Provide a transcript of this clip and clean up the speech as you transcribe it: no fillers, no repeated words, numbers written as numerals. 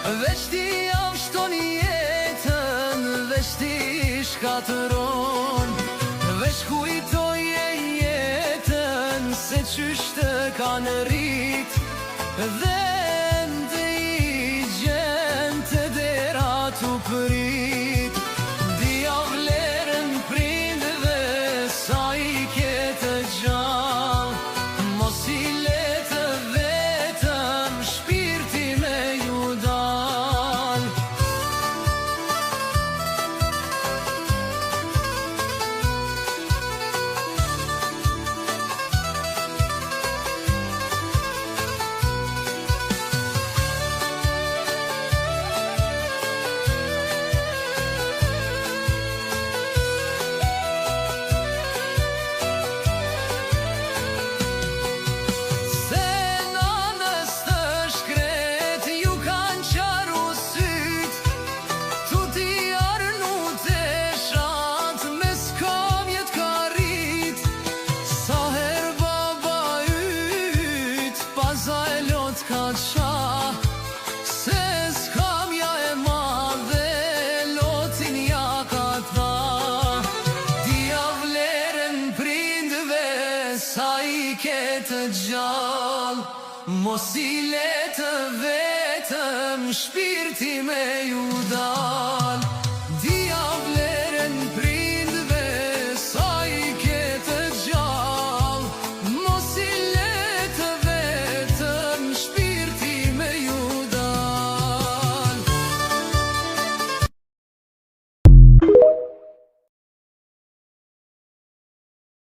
Veç ti jam shton jetën, veç ti shkatëron, veç kujtoje jetën se qysh të kanë rrit, dhe ndë i gjen të dera t'u prit. Dia vlerën prindve sa i ketë gjallë, mos i letë vetëm shpirti me ju dal. Ka qa, se s'kamja e madhe, lotin ja ka tha. Dia vlerën prindve sa i ketë gjallë, mos i letë vetëm shpirti me ju dal.